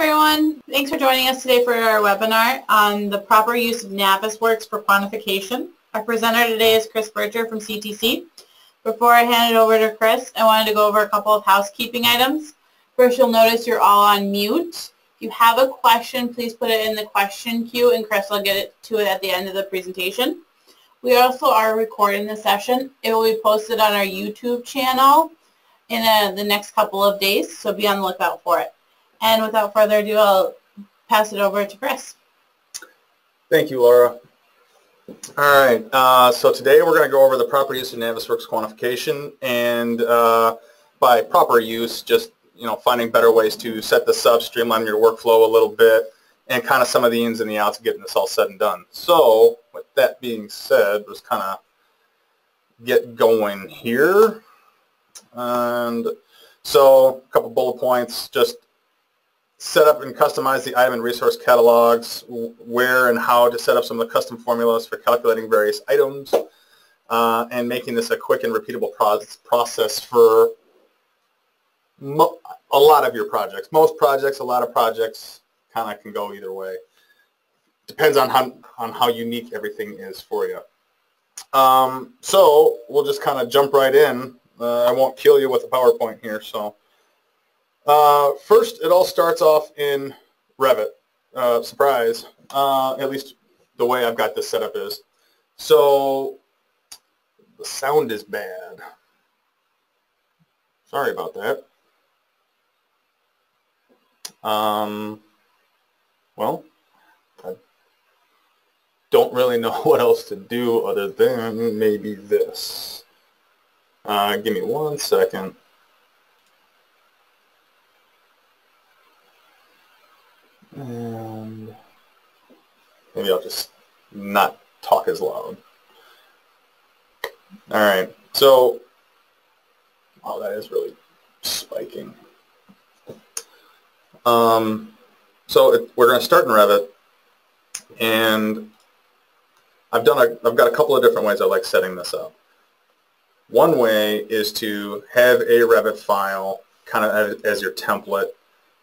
everyone. Thanks for joining us today for our webinar on the proper use of Navisworks for quantification. Our presenter today is Chris Berger from CTC. Before I hand it over to Chris, I wanted to go over a couple of housekeeping items. First, you'll notice you're all on mute. If you have a question, please put it in the question queue and Chris will get to it at the end of the presentation. We also are recording the session. It will be posted on our YouTube channel in the next couple of days, so be on the lookout for it. And without further ado, I'll pass it over to Chris. Thank you, Laura. All right, so today we're going to go over the proper use of Navisworks quantification, and by proper use, just finding better ways to set this up, streamline your workflow a little bit, and kind of some of the ins and the outs of getting this all said and done. So with that being said, let's kind of get going here. And so a couple bullet points, just set up and customize the item and resource catalogs, where and how to set up some of the custom formulas for calculating various items, and making this a quick and repeatable process for a lot of your projects. Most projects, a lot of projects kind of can go either way. Depends on how unique everything is for you. So we'll just kind of jump right in. I won't kill you with a PowerPoint here, so. First, it all starts off in Revit. Surprise. At least the way I've got this set up is. So, the sound is bad. Sorry about that. Well, I don't really know what else to do other than maybe this. Give me 1 second. And maybe I'll just not talk as loud. All right, so, oh, that is really spiking. So we're going to start in Revit, and I've got a couple of different ways I like setting this up. One way is to have a Revit file kind of as your template.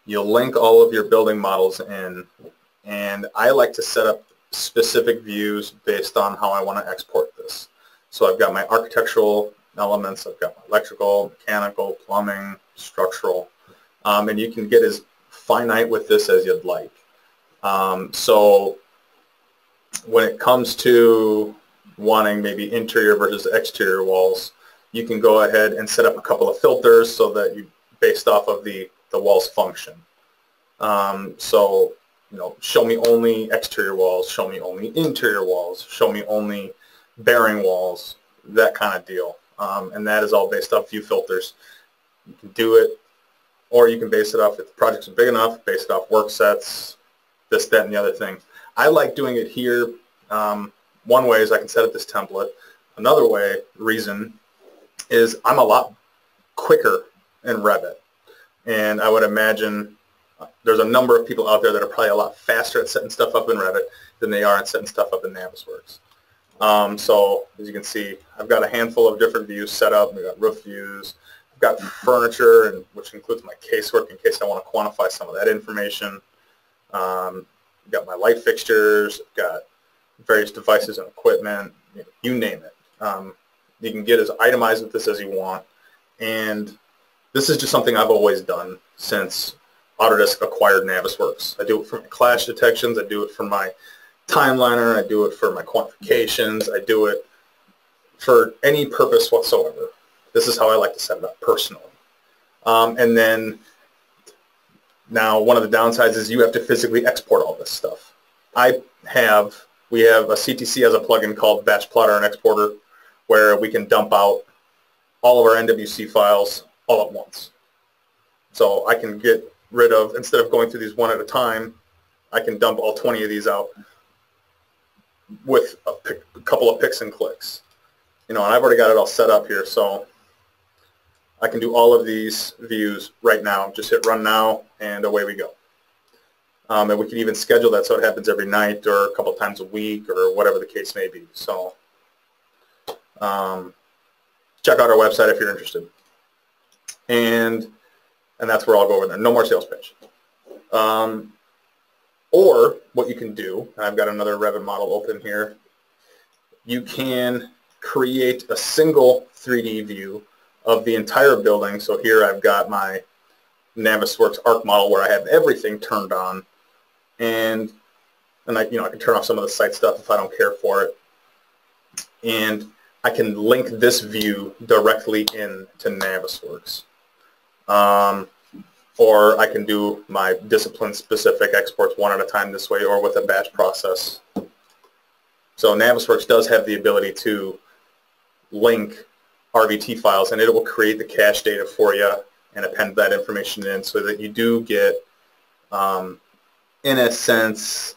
You'll link all of your building models in, and I like to set up specific views based on how I want to export this. So I've got my architectural elements, I've got my electrical, mechanical, plumbing, structural, and you can get as finite with this as you'd like. So when it comes to wanting maybe interior versus exterior walls, you can go ahead and set up a couple of filters so that you, based off of the wall's function. So, show me only exterior walls, show me only interior walls, show me only bearing walls, that kind of deal. And that is all based off view filters. You can do it, or you can base it off, if the projects are big enough, base it off work sets, this, that, and the other thing. I like doing it here. One way is I can set up this template. Another reason is I'm a lot quicker in Revit. And I would imagine there's a number of people out there that are probably a lot faster at setting stuff up in Revit than they are at setting stuff up in Navisworks. So as you can see, I've got a handful of different views set up. We've got roof views. I've got furniture, which includes my casework in case I want to quantify some of that information. I've got my light fixtures. I've got various devices and equipment. You name it. You can get as itemized with this as you want. And this is just something I've always done since Autodesk acquired Navisworks. I do it for my clash detections, I do it for my timeliner, I do it for my quantifications, I do it for any purpose whatsoever. This is how I like to set it up personally. And then now one of the downsides is you have to physically export all this stuff. We have a CTC as a plugin called Batch Plotter and Exporter, where we can dump out all of our NWC files all at once. So I can get rid of, instead of going through these one at a time, I can dump all 20 of these out with a couple of picks and clicks. And I've already got it all set up here, so I can do all of these views right now. Just hit run now, and away we go. And we can even schedule that so it happens every night or a couple times a week or whatever the case may be. So check out our website if you're interested. And that's where I'll go over there. No more sales pitch. Or what you can do, and I've got another Revit model open here, you can create a single 3D view of the entire building. So here I've got my Navisworks ARC model where I have everything turned on, and I can turn off some of the site stuff if I don't care for it. And I can link this view directly into Navisworks. Or I can do my discipline-specific exports one at a time this way, or with a batch process. So Navisworks does have the ability to link RVT files, and it will create the cache data for you and append that information in, so that you do get, in a sense,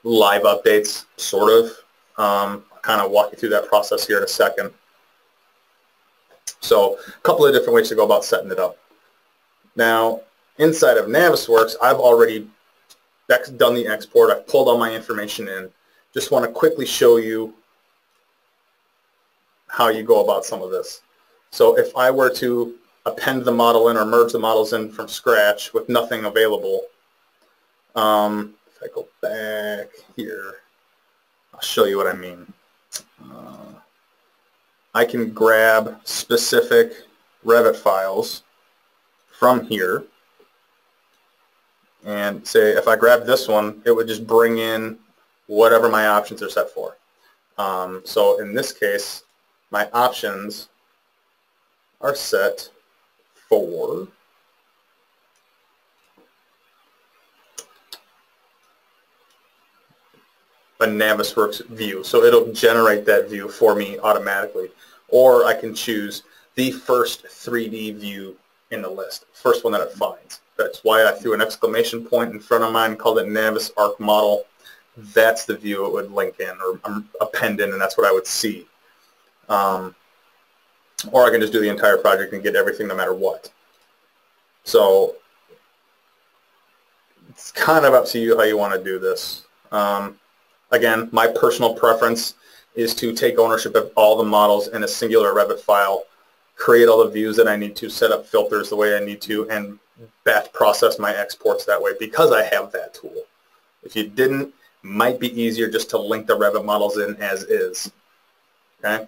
live updates, sort of. I'll kind of walk you through that process here in a second. So a couple of different ways to go about setting it up. Now, inside of Navisworks, I've already done the export. I've pulled all my information in. Just want to quickly show you how you go about some of this. So if I were to append the model in or merge the models in from scratch with nothing available, if I go back here, I'll show you what I mean. I can grab specific Revit files from here, and say if I grab this one, it would just bring in whatever my options are set for. So in this case, my options are set for a Navisworks view. So it'll generate that view for me automatically. Or I can choose the first 3D view in the list, first one that it finds. That's why I threw an exclamation point in front of mine, called it Navis ARC model. That's the view it would link in or append in, and that's what I would see. Or I can just do the entire project and get everything no matter what. So it's kind of up to you how you want to do this. Again, my personal preference is to take ownership of all the models in a singular Revit file, create all the views that I need to, set up filters the way I need to, and batch process my exports that way, because I have that tool. If you didn't, it might be easier just to link the Revit models in as is. Okay?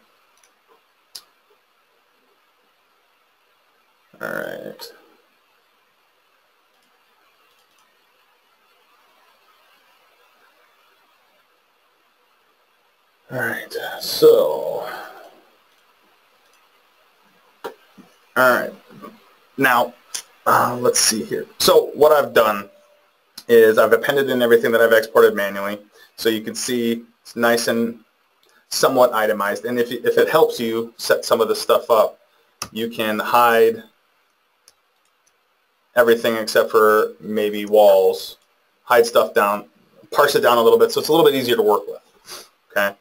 All right. All right, so, all right, now, let's see here. So what I've done is I've appended in everything that I've exported manually, so you can see it's nice and somewhat itemized. And if it helps you set some of this stuff up, you can hide everything except for maybe walls, hide stuff down, parse it down a little bit, so it's a little bit easier to work with, okay?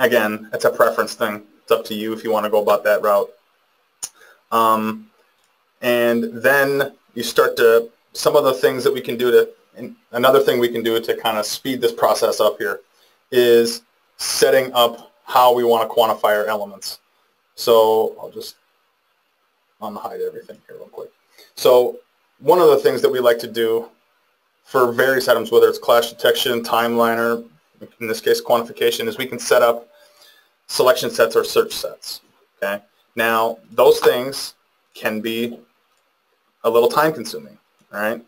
Again, it's a preference thing. It's up to you if you want to go about that route. And then you start to, some of the things that we can do to, and another thing we can do to kind of speed this process up here is setting up how we want to quantify our elements. So I'll just unhide everything here real quick. So one of the things that we like to do for various items, whether it's clash detection, timeliner, in this case quantification, is we can set up selection sets or search sets. Okay. Now those things can be a little time consuming, all right?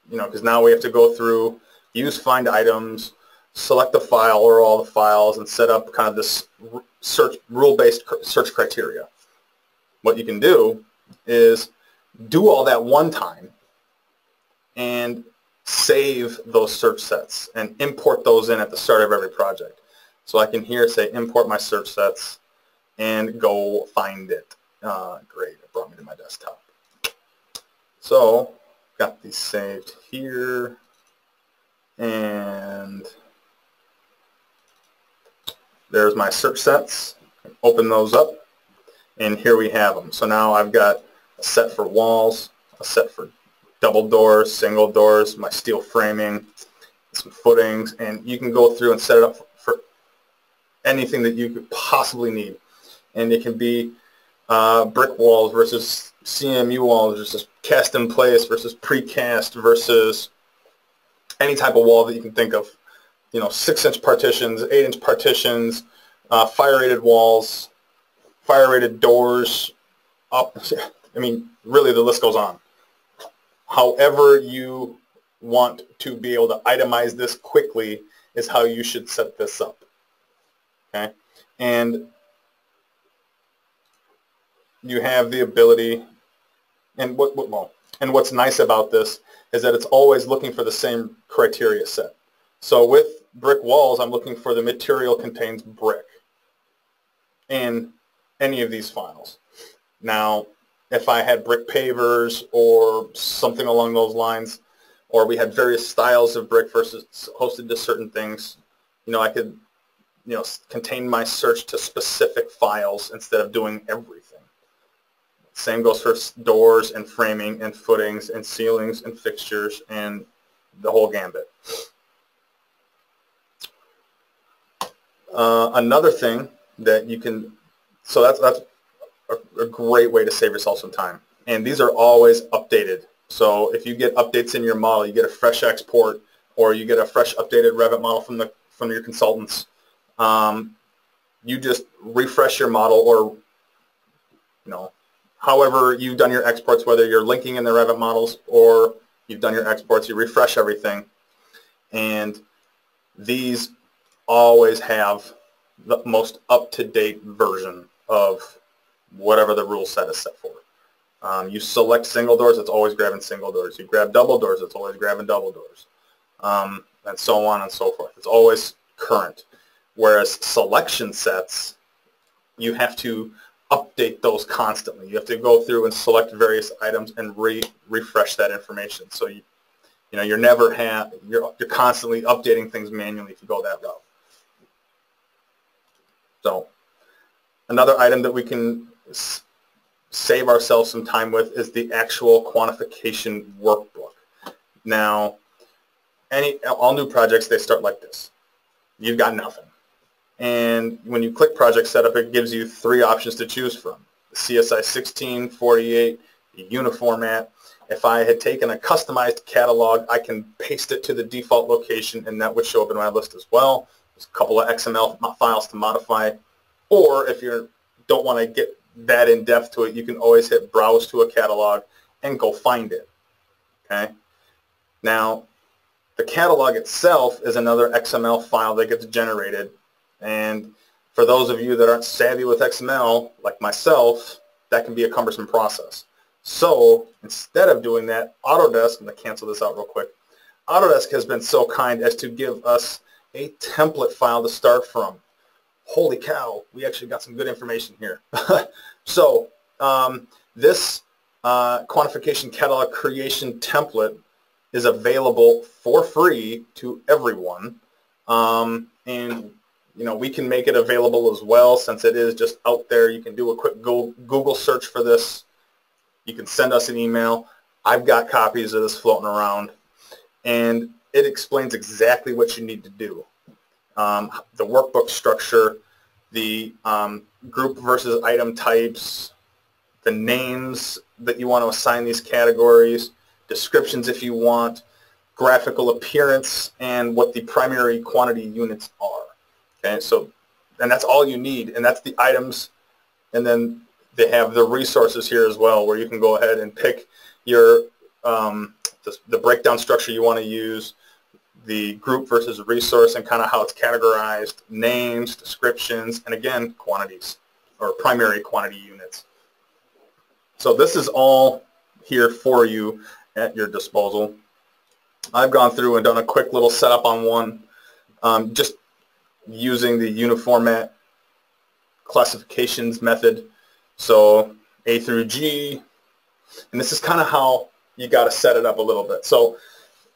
You know, because now we have to go through, use find items, select the file or all the files, and set up kind of this search rule-based search criteria. What you can do is do all that one time and save those search sets and import those in at the start of every project. So I can here say import my search sets and go find it. Great, it brought me to my desktop. So got these saved here, and there's my search sets. Open those up, and here we have them. So now I've got a set for walls, a set for double doors, single doors, my steel framing, some footings, and you can go through and set it up for anything that you could possibly need. And it can be brick walls versus CMU walls versus cast in place versus precast versus any type of wall that you can think of. 6-inch partitions, 8-inch partitions, fire-rated walls, fire-rated doors, up. I mean, really the list goes on. However you want to be able to itemize this quickly is how you should set this up. Okay? And you have the ability, and what's nice about this is that it's always looking for the same criteria set. So with brick walls, I'm looking for the material contains brick in any of these files. Now, if I had brick pavers or something along those lines, or we had various styles of brick versus hosted to certain things, I could, contain my search to specific files instead of doing everything. Same goes for doors and framing and footings and ceilings and fixtures and the whole gambit. Another thing that you can, so that's a great way to save yourself some time. And these are always updated. So if you get updates in your model, you get a fresh export or you get a fresh updated Revit model from your consultants, you just refresh your model, or however you've done your exports, whether you're linking in the Revit models or you've done your exports, you refresh everything. And these always have the most up-to-date version of whatever the rule set is set for. You select single doors, it's always grabbing single doors. You grab double doors, it's always grabbing double doors. And so on and so forth. It's always current. Whereas selection sets, you have to update those constantly. You have to go through and select various items and refresh that information. So you're constantly updating things manually if you go that route. So another item that we can save ourselves some time with is the actual quantification workbook. Now, all new projects, they start like this. You've got nothing. And when you click Project Setup, it gives you 3 options to choose from. The CSI 16, 48, the Uniformat. If I had taken a customized catalog, I can paste it to the default location, and that would show up in my list as well. There's a couple of XML files to modify. Or if you don't want to get that in depth to it, you can always hit Browse to a catalog and go find it. Okay. Now, the catalog itself is another XML file that gets generated. And for those of you that aren't savvy with XML, like myself, that can be a cumbersome process. So instead of doing that, Autodesk, I'm going to cancel this out real quick, Autodesk has been so kind as to give us a template file to start from. Holy cow, we actually got some good information here. So this quantification catalog creation template is available for free to everyone. And we can make it available as well, since it is just out there. You can do a quick Google search for this. You can send us an email. I've got copies of this floating around, and it explains exactly what you need to do. The workbook structure, the group versus item types, the names that you want to assign these categories, descriptions if you want, graphical appearance, and what the primary quantity units are. Okay, so, and that's all you need, and that's the items, and then they have the resources here as well, where you can go ahead and pick your the breakdown structure you want to use, the group versus resource, and kind of how it's categorized, names, descriptions, and again, quantities, or primary quantity units. So this is all here for you at your disposal. I've gone through and done a quick little setup on one, just using the Uniformat classifications method. So A through G, and this is kind of how you got to set it up a little bit. So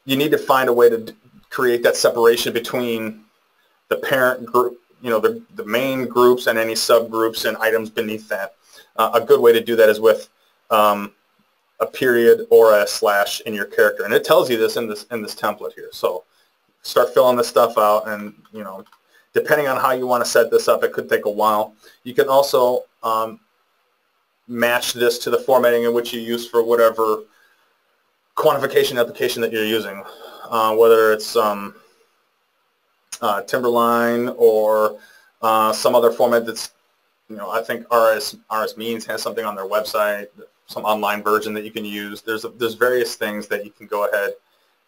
you need to find a way to create that separation between the parent group, the main groups, and any subgroups and items beneath that. A good way to do that is with a period or a slash in your character, and it tells you this in this template here. So start filling this stuff out, and depending on how you want to set this up, it could take a while. You can also match this to the formatting in which you use for whatever quantification application that you're using, whether it's Timberline or some other format that's, I think RS Means has something on their website, some online version that you can use. There's various things that you can go ahead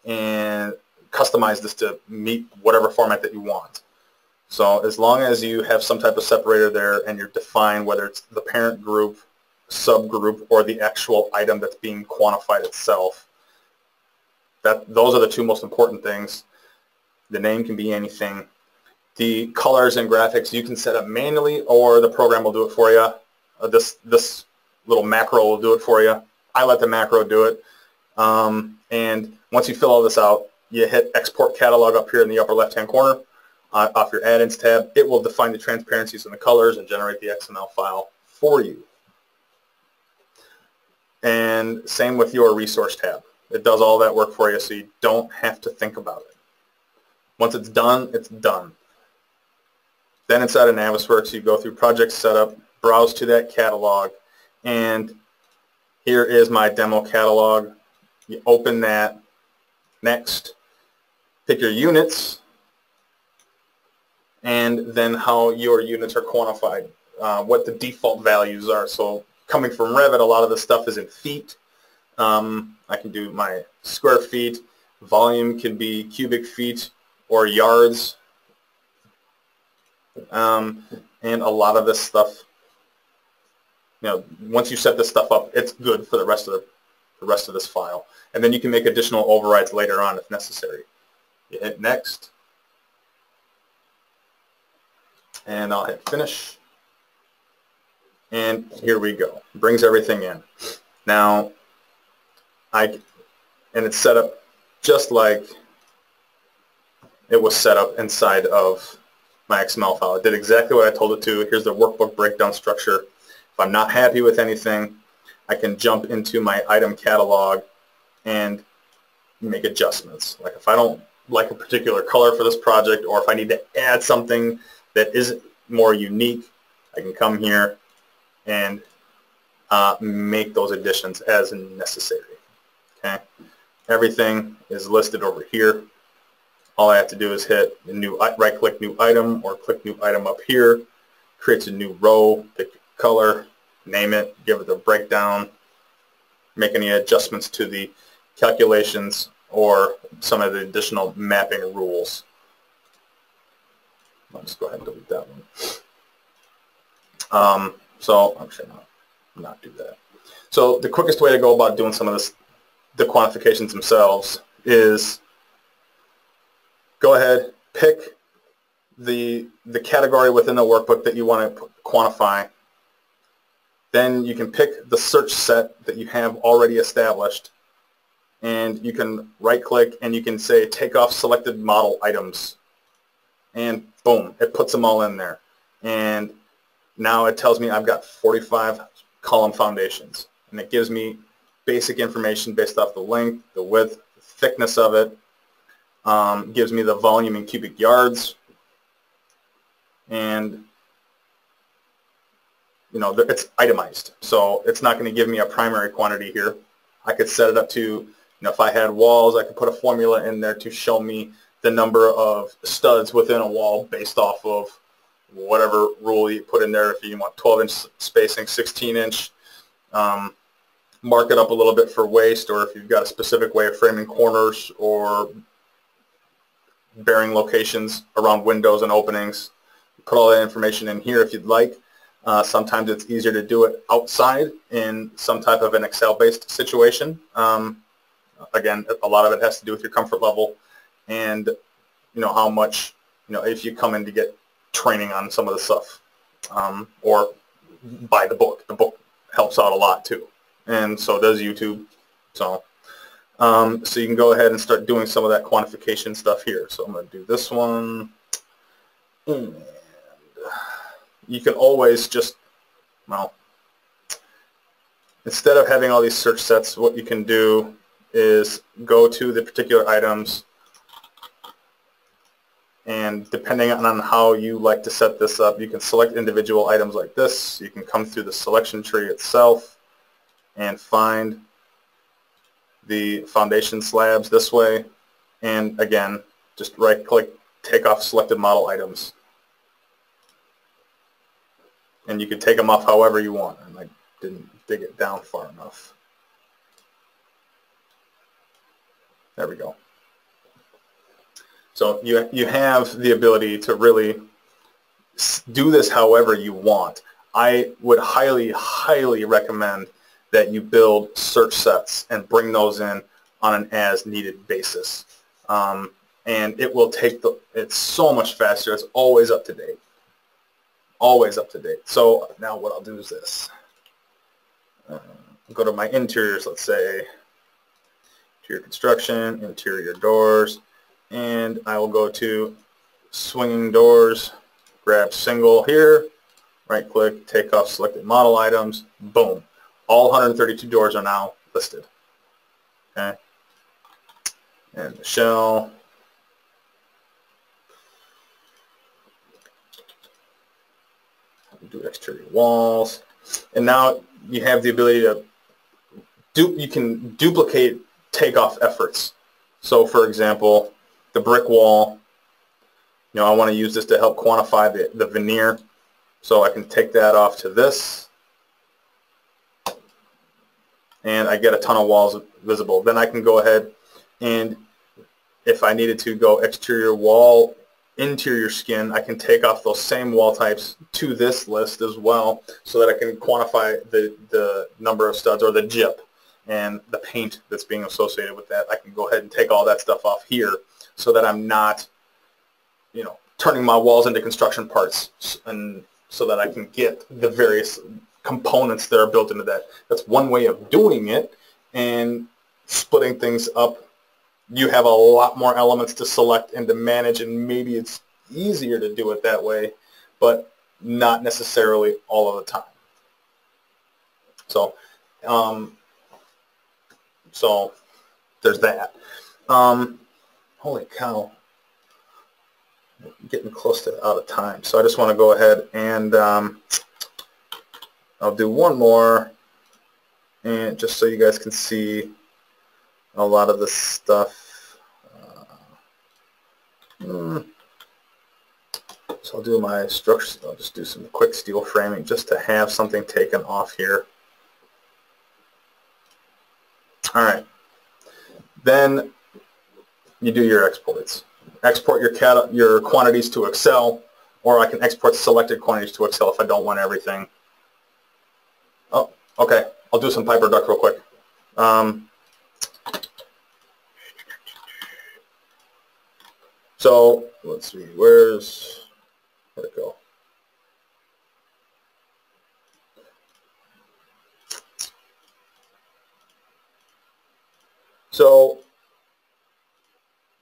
and customize this to meet whatever format that you want. So as long as you have some type of separator there and you're defined whether it's the parent group, subgroup, or the actual item that's being quantified itself, those are the two most important things. The name can be anything. The colors and graphics you can set up manually, or the program will do it for you. This little macro will do it for you. I let the macro do it. And once you fill all this out, you hit Export Catalog up here in the upper left-hand corner off your Add-ins tab. It will define the transparencies and the colors and generate the XML file for you. And same with your Resource tab. It does all that work for you, so you don't have to think about it. Once it's done, it's done. Then inside of Navisworks, you go through Project Setup, browse to that catalog, and here is my demo catalog. You open that. Next, pick your units, and then how your units are quantified, what the default values are. So coming from Revit, a lot of the stuff is in feet. I can do my square feet. Volume can be cubic feet or yards. And a lot of this stuff, once you set this stuff up, it's good for the rest of this file. And then you can make additional overrides later on if necessary. You hit Next. And I'll hit Finish. And here we go. Brings everything in. Now, and it's set up just like it was set up inside of my XML file. It did exactly what I told it to. Here's the workbook breakdown structure. If I'm not happy with anything, I can jump into my item catalog and make adjustments. Like if I don't like a particular color for this project, or if I need to add something that is more unique, I can come here and make those additions as necessary. Okay, everything is listed over here. All I have to do is hit the new, right-click New Item, or click New Item up here. Creates a new row, pick your color, name it, give it the breakdown, make any adjustments to the calculations or some of the additional mapping rules. I'll just go ahead and delete that one. So I'm sure not do that. So the quickest way to go about doing some of this, the quantifications themselves, is go ahead, pick the category within the workbook that you want to quantify. Then you can pick the search set that you have already established, and you can right-click and you can say take off selected model items, and boom, it puts them all in there. And now it tells me I've got 45 column foundations, and it gives me basic information based off the length, the width, the thickness of it. Gives me the volume in cubic yards, and it's itemized, so it's not going to give me a primary quantity here. I could set it up to, if I had walls, I could put a formula in there to show me the number of studs within a wall based off of whatever rule you put in there. If you want 12-inch spacing, 16-inch, mark it up a little bit for waste, or if you've got a specific way of framing corners or bearing locations around windows and openings. Put all that information in here if you'd like. Sometimes it's easier to do it outside in some type of an Excel-based situation. Again, a lot of it has to do with your comfort level and how much, if you come in to get training on some of the stuff, or buy the book. The book helps out a lot too, and so does YouTube. So you can go ahead and start doing some of that quantification stuff here. So I'm going to do this one. And you can always just, instead of having all these search sets, what you can do is go to the particular items And depending on how you like to set this up, you can select individual items like this. You can come through the selection tree itself and find the foundation slabs this way. And again, just right-click, take off selected model items. And you can take them off however you want. And I didn't dig it down far enough. There we go. So you have the ability to really do this however you want. I would highly, highly recommend that you build search sets and bring those in on an as-needed basis. And it will take it's so much faster. It's always up to date. Always up to date. So now what I'll do is this. Go to my interiors, let's say. Interior construction, interior doors. And I will go to swinging doors, grab single here, right click, take off selected model items, boom. All 132 doors are now listed. Okay. And the shell. Do exterior walls. And now you have the ability to you can duplicate takeoff efforts. So for example, the brick wall, I want to use this to help quantify the veneer. So I can take that off to this, and I get a ton of walls visible. Then I can go ahead and if I needed to go exterior wall, interior skin, I can take off those same wall types to this list as well so that I can quantify the number of studs or the gyp and the paint that's being associated with that. I can go ahead and take all that stuff off here so that I'm not, turning my walls into construction parts, and so that I can get the various components that are built into that. That's one way of doing it, and splitting things up, you have a lot more elements to select and to manage, and maybe it's easier to do it that way, but not necessarily all of the time. So, so there's that. Holy cow. Getting close to out of time. So I just want to go ahead and I'll do one more, and just so you guys can see a lot of this stuff. So I'll do my structure. I'll just do some quick steel framing just to have something taken off here. All right. Then you do your exports. Export your quantities to Excel, or I can export selected quantities to Excel if I don't want everything. Oh, okay. I'll do some pipe duct real quick. So let's see. Where'd it go? So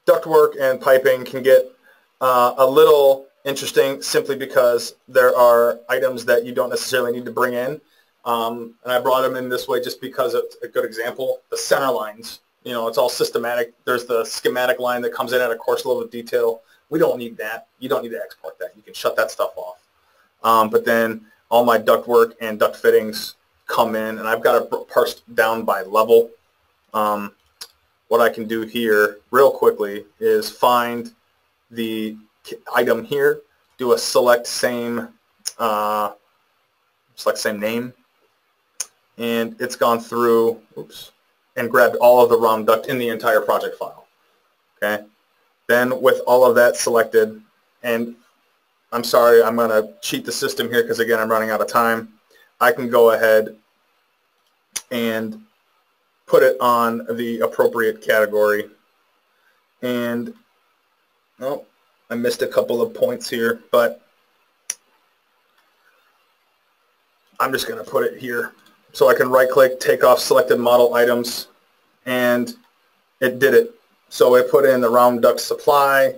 ductwork and piping can get a little interesting simply because there are items that you don't necessarily need to bring in. And I brought them in this way just because it's a good example. The center lines, it's all systematic. There's the schematic line that comes in at a coarse level of detail. We don't need that. You don't need to export that. You can shut that stuff off. But then all my ductwork and duct fittings come in, and I've got it parsed down by level. What I can do here real quickly is find the item here, do a select same name, and it's gone through, and grabbed all of the ROM duct in the entire project file. Okay. Then with all of that selected, and I'm sorry, I'm going to cheat the system here because again I'm running out of time. I can go ahead and put it on the appropriate category, and I missed a couple of points here, but I'm just going to put it here. So I can right click, take off selected model items, and it did it. So it put in the round duct supply,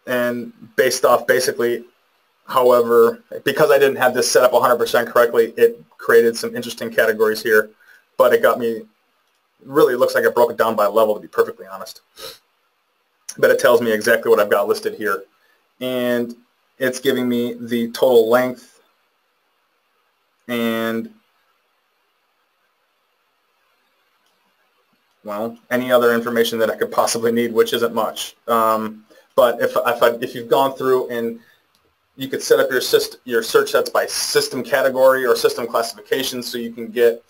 and based off basically, however, because I didn't have this set up 100% correctly, it created some interesting categories here, but it got me, really it looks like I broke it down by level, to be perfectly honest. But it tells me exactly what I've got listed here. and it's giving me the total length and, well, any other information that I could possibly need, which isn't much. But if you've gone through and you could set up your search sets by system category or system classification, so you can get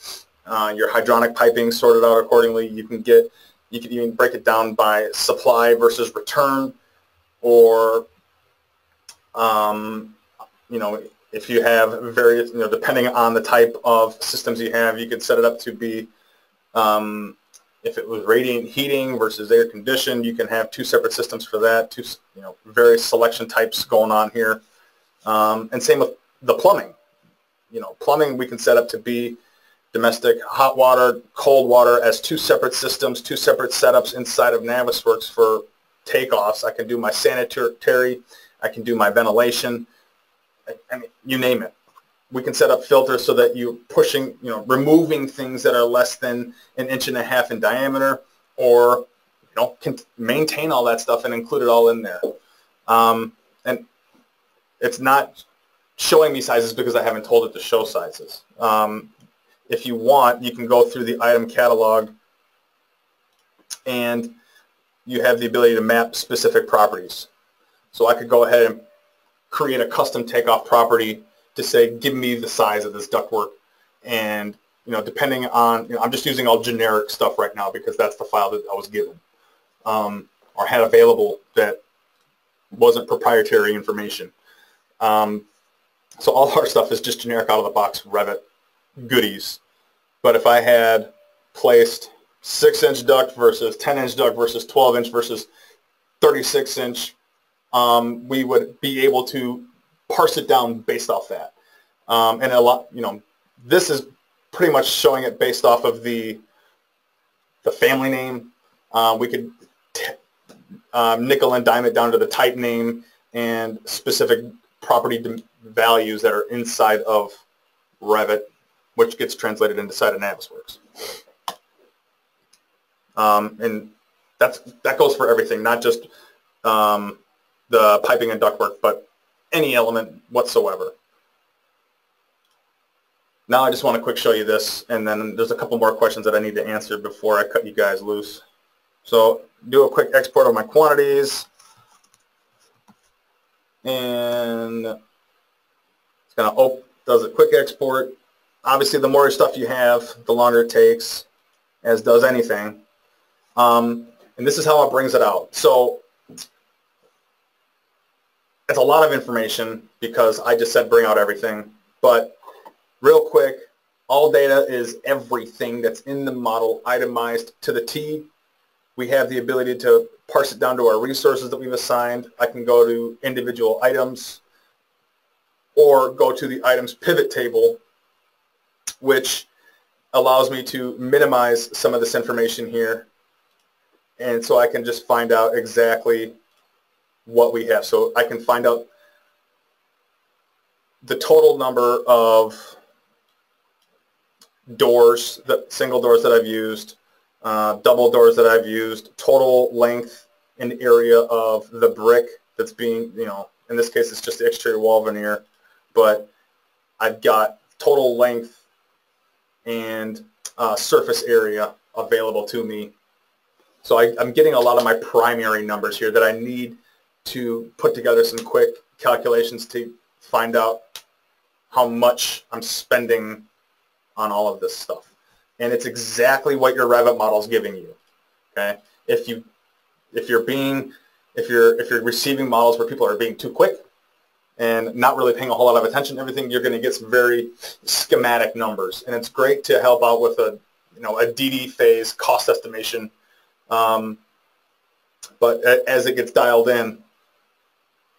your hydronic piping sorted out accordingly. You can even break it down by supply versus return, or if you have various, depending on the type of systems you have, you could set it up to be, if it was radiant heating versus air conditioned, you can have two separate systems for that, various selection types going on here. And same with the plumbing. Plumbing we can set up to be domestic hot water, cold water as two separate systems, two separate setups inside of Navisworks for takeoffs. I can do my sanitary, I can do my ventilation, I mean, you name it. We can set up filters so that you're pushing, removing things that are less than 1.5 inches in diameter, or, can maintain all that stuff and include it all in there. And it's not showing me sizes because I haven't told it to show sizes. If you want, you can go through the item catalog and you have the ability to map specific properties. So I could go ahead and create a custom takeoff property to say, give me the size of this ductwork. And, depending on, I'm just using all generic stuff right now because that's the file that I was given or had available that wasn't proprietary information. So all our stuff is just generic out of the box Revit goodies. But if I had placed 6-inch duct versus 10-inch duct versus 12-inch versus 36-inch, we would be able to parse it down based off that. And a lot, this is pretty much showing it based off of the family name. We could nickel and dime it down to the type name and specific property values that are inside of Revit, which gets translated inside of Navisworks. And that goes for everything, not just the piping and ductwork, but any element whatsoever. Now I just want to quick show you this, and then there's a couple more questions that I need to answer before I cut you guys loose. So do a quick export of my quantities, and it's going to does a quick export. Obviously, the more stuff you have, the longer it takes, as does anything. And this is how it brings it out. So it's a lot of information because I just said bring out everything. But real quick, all data is everything that's in the model itemized to the T. We have the ability to parse it down to our resources that we've assigned. I can go to individual items or go to the items pivot table, which allows me to minimize some of this information here. And so I can just find out exactly what we have. So I can find out the total number of doors, single doors that I've used, double doors that I've used, total length and area of the brick that's being, in this case it's just the exterior wall veneer, but I've got total length and surface area available to me. So I'm getting a lot of my primary numbers here that I need to put together some quick calculations to find out how much I'm spending on all of this stuff. And it's exactly what your Revit model is giving you. Okay? If you're receiving models where people are being too quick and not really paying a whole lot of attention to everything, you're going to get some very schematic numbers. And it's great to help out with a DD phase cost estimation. But as it gets dialed in,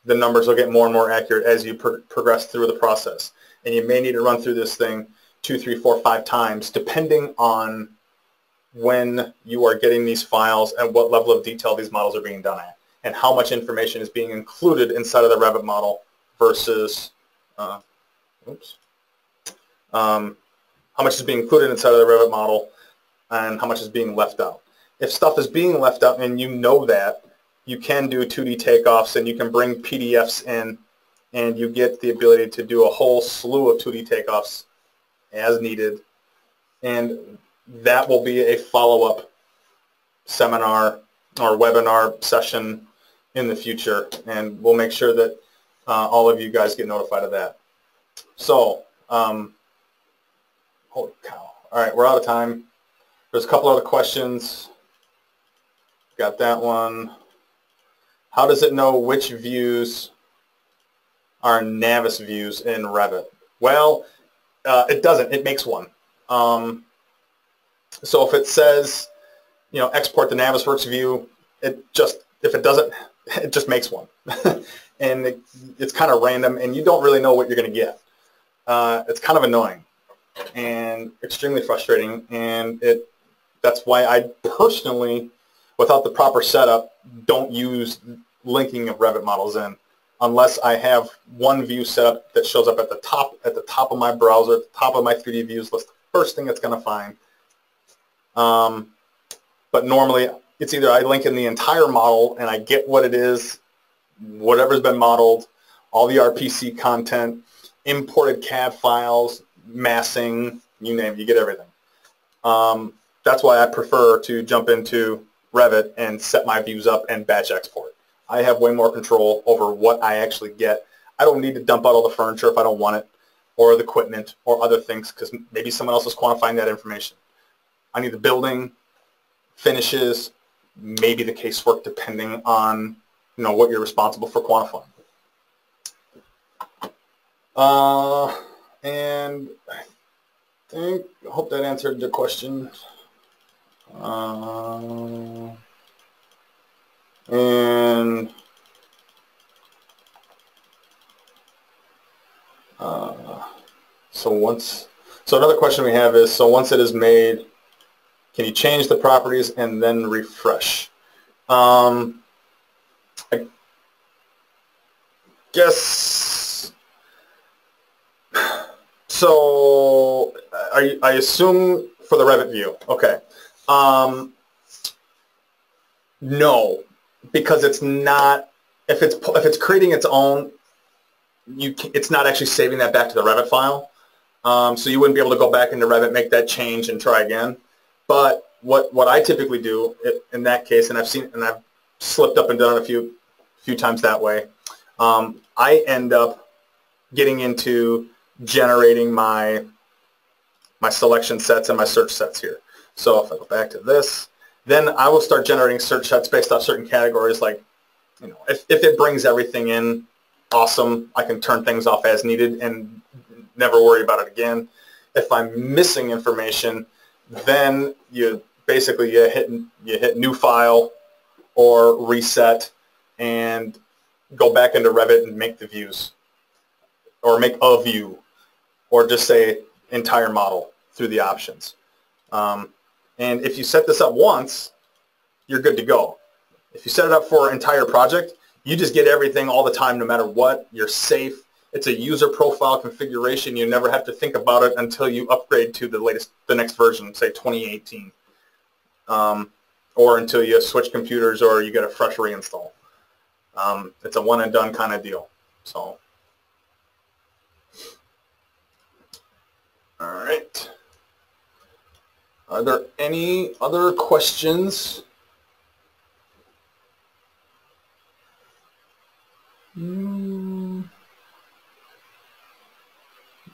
the numbers will get more and more accurate as you progress through the process. And you may need to run through this thing 2, 3, 4, 5 times, depending on when you are getting these files and what level of detail these models are being done at, and how much information is being included inside of the Revit model versus, how much is being included inside of the Revit model and how much is being left out. If stuff is being left out and you know that, you can do 2D takeoffs, and you can bring PDFs in, and you get the ability to do a whole slew of 2D takeoffs as needed. And that will be a follow-up seminar or webinar session in the future, and we'll make sure that all of you guys get notified of that. So, holy cow. All right, we're out of time. There's a couple other questions. Got that one. How does it know which views are Navis views in Revit? Well, it doesn't. It makes one. So if it says, you know, export the Navisworks view, it just, if it doesn't, it just makes one. And it's kind of random, and you don't really know what you're going to get. It's kind of annoying and extremely frustrating, and that's why I personally, without the proper setup, don't use linking of Revit models in unless I have one view set up that shows up at the top of my browser, at the top of my 3D views list, the first thing it's going to find. But normally it's either I link in the entire model and I get what it is, whatever's been modeled, all the RPC content, imported CAD files, massing, you name it, you get everything. That's why I prefer to jump into Revit and set my views up and batch export. I have way more control over what I actually get. I don't need to dump out all the furniture if I don't want it, or the equipment, or other things, because maybe someone else is quantifying that information. I need the building, finishes, maybe the casework, depending on, you know, what you're responsible for quantifying. And I hope that answered the question. And so another question we have is, so once it is made, can you change the properties and then refresh? I guess so. I assume for the Revit view. Okay. No, because it's not. If it's creating its own, it's not actually saving that back to the Revit file. So you wouldn't be able to go back into Revit, make that change, and try again. But what I typically do in that case, and I've slipped up and done it a few times that way, I end up getting into generating my selection sets and my search sets here. So if I go back to this, then I will start generating search sets based off certain categories. Like, you know, if it brings everything in, awesome, I can turn things off as needed and never worry about it again. If I'm missing information, then you hit new file or reset and go back into Revit and make the views, or make a view, or just say entire model through the options. And if you set this up once, you're good to go. If you set it up for an entire project, you just get everything all the time, no matter what. You're safe. It's a user profile configuration. You never have to think about it until you upgrade to the next version, say 2018, or until you switch computers or you get a fresh reinstall. It's a one and done kind of deal. So, all right. Are there any other questions?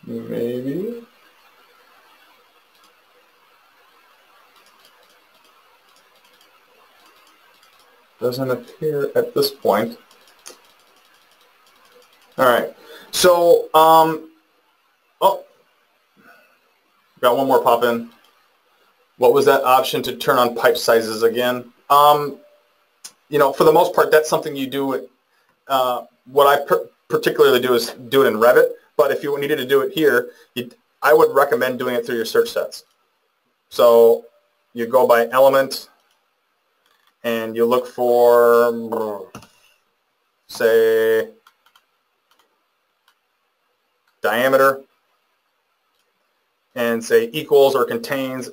Maybe. Doesn't appear at this point. All right. So, oh, got one more pop in. What was that option to turn on pipe sizes again? You know, for the most part, that's something you do. What I particularly do is do it in Revit. But if you needed to do it here, I would recommend doing it through your search sets. So you go by element, and you look for, say, diameter, and say equals or contains,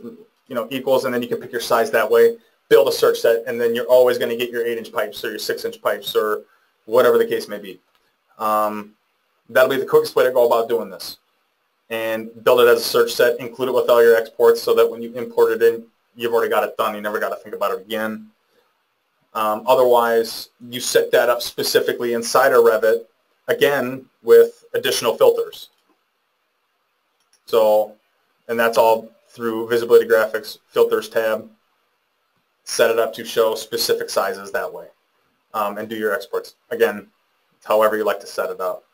you know, equals, and then you can pick your size that way. build a search set, and then you're always going to get your 8-inch pipes or your 6-inch pipes or whatever the case may be. That'll be the quickest way to go about doing this. And build it as a search set, include it with all your exports so that when you import it in, you've already got it done. You never got to think about it again. Otherwise, you set that up specifically inside of Revit, again, with additional filters. So, and that's all through Visibility Graphics, Filters tab. Set it up to show specific sizes that way. And do your exports. Again, however you like to set it up.